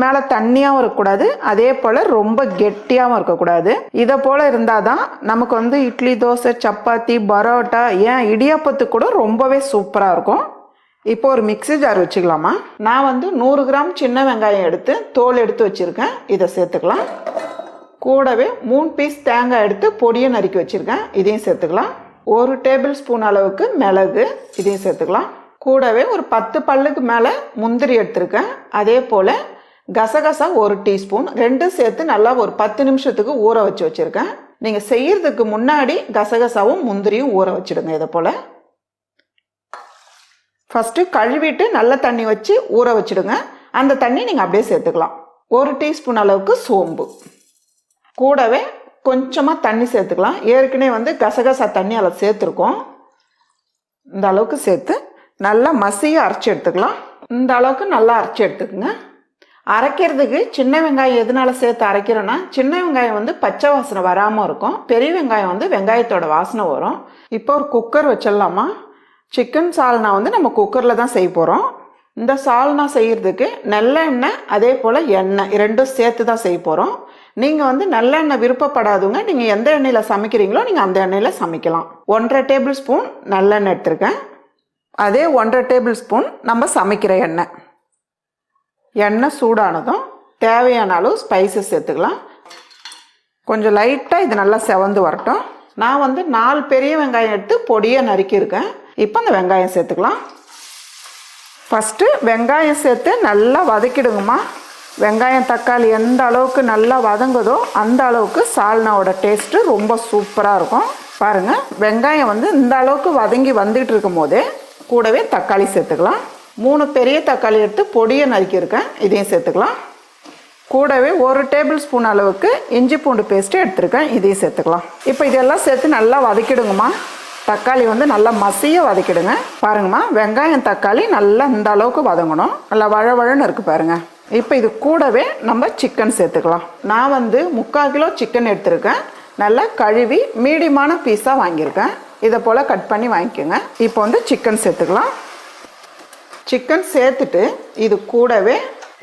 மேலே தண்ணியாகவும் இருக்கக்கூடாது, அதே போல் ரொம்ப கெட்டியாகவும் இருக்கக்கூடாது. இதை போல் இருந்தால் தான் நமக்கு வந்து இட்லி, தோசை, சப்பாத்தி, பரோட்டா, ஏன் இடியாப்பத்துக்கு கூட ரொம்பவே சூப்பராக இருக்கும். இப்போ ஒரு மிக்ஸி ஜார் வச்சுக்கலாமா. நான் வந்து 100 கிராம் சின்ன வெங்காயம் எடுத்து தோல் எடுத்து வச்சுருக்கேன். இதை சேர்த்துக்கலாம். கூடவே 3 பீஸ் தேங்காய் எடுத்து பொடியை நறுக்கி வச்சுருக்கேன். இதையும் சேர்த்துக்கலாம். 1 டேபிள் ஸ்பூன் அளவுக்கு மிளகு, இதையும் சேர்த்துக்கலாம். கூடவே ஒரு 10 பல்லுக்கு மேலே முந்திரி எடுத்திருக்கேன். அதே போல் கசகசா 1 டீஸ்பூன், ரெண்டும் சேர்த்து நல்லா ஒரு 10 நிமிஷத்துக்கு ஊற வச்சு வச்சுருக்கேன். நீங்கள் செய்யறதுக்கு முன்னாடி கசகசாவும் முந்திரியும் ஊற வச்சுடுங்க. இதை போல் ஃபஸ்ட்டு கழுவிட்டு நல்ல தண்ணி வச்சு ஊற வச்சுடுங்க. அந்த தண்ணி நீங்கள் அப்படியே சேர்த்துக்கலாம். 1 டீஸ்பூன் அளவுக்கு சோம்பு, கூடவே கொஞ்சமாக தண்ணி சேர்த்துக்கலாம். ஏற்கனவே வந்து கசகசா தண்ணி அதில் சேர்த்துருக்கோம். இந்த அளவுக்கு சேர்த்து நல்லா மசியை அரைச்சி எடுத்துக்கலாம். இந்த அளவுக்கு நல்லா அரைச்சி எடுத்துக்கோங்க. அரைக்கிறதுக்கு சின்ன வெங்காயம் எதனால சேர்த்து அரைக்கிறோன்னா, சின்ன வெங்காயம் வந்து பச்சை வாசனை வராமல் இருக்கும். பெரிய வெங்காயம் வந்து வெங்காயத்தோட வாசனை வரும். இப்போ ஒரு குக்கர் வச்சிடலாமா. சிக்கன் சால்னா வந்து நம்ம குக்கரில் தான் செய்ய போகிறோம். இந்த சால்னா செய்கிறதுக்கு நல்லெண்ணெய் அதே போல் எண்ணெய் ரெண்டும் சேர்த்து தான் செய்ய போகிறோம். நீங்கள் வந்து நல்லெண்ணெய் விருப்பப்படாதுங்க, நீங்கள் எந்த எண்ணெயில் சமைக்கிறீங்களோ நீங்கள் அந்த எண்ணெயில் சமைக்கலாம். 1.5 டேபிள் ஸ்பூன் நல்லெண்ணெய் எடுத்துருக்கேன். அதே 1.5 டேபிள் ஸ்பூன் நம்ம சமைக்கிற எண்ணெய். எண்ணெய் சூடானதும் தேவையான அளவு ஸ்பைசஸ் சேர்த்துக்கலாம். கொஞ்சம் லைட்டாக இது நல்லா செவந்து வரட்டும். நான் வந்து 4 பெரிய வெங்காயம் எடுத்து பொடியை நறுக்கியிருக்கேன். இப்போ அந்த வெங்காயம் சேர்த்துக்கலாம். ஃபஸ்ட்டு வெங்காயம் சேர்த்து நல்லா வதக்கிடுங்கம்மா. வெங்காயம் தக்காளி எந்த அளவுக்கு நல்லா வதங்குதோ அந்த அளவுக்கு சால்னாவோட டேஸ்ட்டு ரொம்ப சூப்பராக இருக்கும். பாருங்கள், வெங்காயம் வந்து இந்த அளவுக்கு வதங்கி வந்துகிட்டு இருக்கும் போதே கூடவே தக்காளி சேர்த்துக்கலாம். 3 பெரிய தக்காளி எடுத்து பொடியை நறுக்கியிருக்கேன். இதையும் சேர்த்துக்கலாம். கூடவே 1 டேபிள் ஸ்பூன் அளவுக்கு இஞ்சி பூண்டு பேஸ்ட்டு எடுத்துருக்கேன். இதையும் சேர்த்துக்கலாம். இப்போ இதெல்லாம் சேர்த்து நல்லா வதக்கிடுங்கம்மா. தக்காளி வந்து நல்லா மசிய வதக்கிடுங்க. பாருங்கம்மா, வெங்காயம் தக்காளி நல்லா இந்த அளவுக்கு வதங்கணும். நல்லா வழவழன்னு இருக்குது பாருங்கள். இப்போ இது கூடவே நம்ம சிக்கன் சேர்த்துக்கலாம். நான் வந்து 3/4 கிலோ சிக்கன் எடுத்துருக்கேன். நல்லா கழுவி மீடியமான பீஸாக வாங்கியிருக்கேன். இதை போல் கட் பண்ணி வாங்கிக்கோங்க. இப்போ வந்து சிக்கன் சேர்த்துக்கலாம். சிக்கன் சேர்த்துட்டு இது கூடவே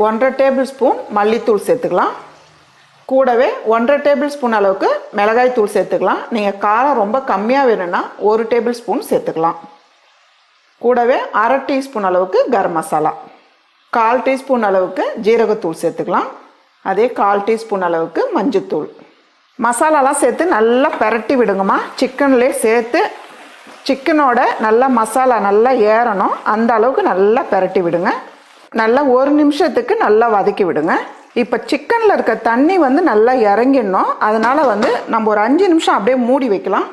1.5 டேபிள் ஸ்பூன் மல்லித்தூள் சேர்த்துக்கலாம். கூடவே 1.5 டேபிள் ஸ்பூன் அளவுக்கு மிளகாய் தூள் சேர்த்துக்கலாம். நீங்கள் காரம் ரொம்ப கம்மியாக வேணும்னா 1 டேபிள் ஸ்பூன் சேர்த்துக்கலாம். கூடவே 1/2 டீஸ்பூன் அளவுக்கு கரம் மசாலா, 1/4 டீஸ்பூன் அளவுக்கு ஜீரகத்தூள் சேர்த்துக்கலாம். அதே 1/4 டீஸ்பூன் அளவுக்கு மஞ்சத்தூள். மசாலாலாம் சேர்த்து நல்லா பரட்டி விடுங்கம்மா. சிக்கன்லேயே சேர்த்து சிக்கனோட நல்லா மசாலா நல்லா ஏறணும். அந்த அளவுக்கு நல்லா பரட்டி விடுங்க. நல்லா 1 நிமிஷத்துக்கு நல்லா வதக்கி விடுங்க. இப்போ சிக்கனில் இருக்க தண்ணி வந்து நல்லா இறங்கிடணும். அதனால் வந்து நம்ம ஒரு 5 நிமிஷம் அப்படியே மூடி வைக்கலாம்.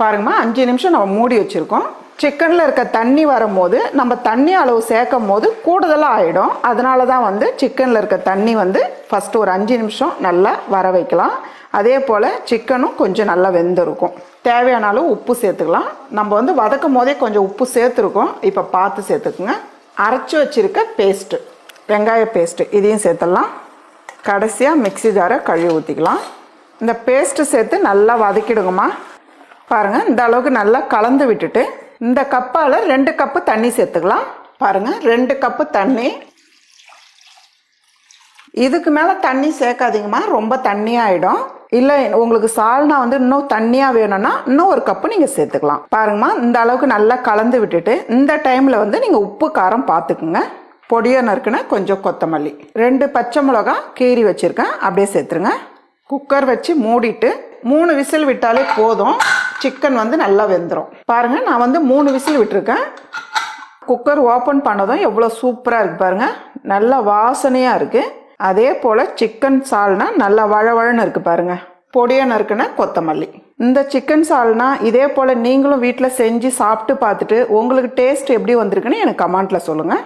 பாருங்கம்மா, 5 நிமிஷம் நம்ம மூடி வச்சுருக்கோம். சிக்கனில் இருக்க தண்ணி வரும்போது நம்ம தண்ணி அளவு சேர்க்கும் போது கூடுதலாக ஆகிடும். அதனால தான் வந்து சிக்கனில் இருக்க தண்ணி வந்து ஃபஸ்ட்டு ஒரு 5 நிமிஷம் நல்லா வர வைக்கலாம். அதே போல் சிக்கனும் கொஞ்சம் நல்லா வெந்திருக்கும். தேவையான அளவு உப்பு சேர்த்துக்கலாம். நம்ம வந்து வதக்கும் போதே கொஞ்சம் உப்பு சேர்த்துருக்கோம். இப்போ பார்த்து சேர்த்துக்குங்க. அரைச்சி வச்சுருக்க பேஸ்ட்டு, வெங்காய பேஸ்ட்டு, இதையும் சேர்த்துடலாம். கடைசியாக மிக்ஸி ஜாரை கழுவி ஊற்றிக்கலாம். இந்த பேஸ்ட்டு சேர்த்து நல்லா வதக்கிடுங்கம்மா. பாருங்கள், இந்த அளவுக்கு நல்லா கலந்து விட்டுட்டு இந்த கப்பால் 2 கப்பு தண்ணி சேர்த்துக்கலாம். பாருங்கள், 2 கப்பு தண்ணி. இதுக்கு மேலே தண்ணி சேர்க்காதீங்கம்மா, ரொம்ப தண்ணியாகிடும். இல்லை உங்களுக்கு சால்னா வந்து இன்னும் தண்ணியாக வேணும்னா இன்னும் 1 கப்பு நீங்கள் சேர்த்துக்கலாம். பாருங்கம்மா, இந்த அளவுக்கு நல்லா கலந்து விட்டுட்டு இந்த டைமில் வந்து நீங்கள் உப்பு காரம் பார்த்துக்குங்க. பொடியை நறுக்குன்னு கொஞ்சம் கொத்தமல்லி, 2 பச்சை மிளகா கீறி வச்சுருக்கேன், அப்படியே சேர்த்துருங்க. குக்கர் வச்சு மூடிட்டு 3 விசில் விட்டாலே போதும். சிக்கன் வந்து நல்லா வெந்துடும். பாருங்கள், நான் வந்து 3 விசில் விட்டுருக்கேன். குக்கர் ஓப்பன் பண்ணதும் எவ்வளோ சூப்பராக இருக்குது பாருங்கள். நல்லா வாசனையாக இருக்குது. அதே போல் சிக்கன் சால்னா நல்லா வழவழன்னு இருக்குது பாருங்கள். பொடியை நறுக்குன கொத்தமல்லி. இந்த சிக்கன் சால்னா இதே போல் நீங்களும் வீட்டில் செஞ்சு சாப்பிட்டு பார்த்துட்டு உங்களுக்கு டேஸ்ட் எப்படி வந்திருக்குன்னு எனக்கு கமெண்ட்டில் சொல்லுங்கள்.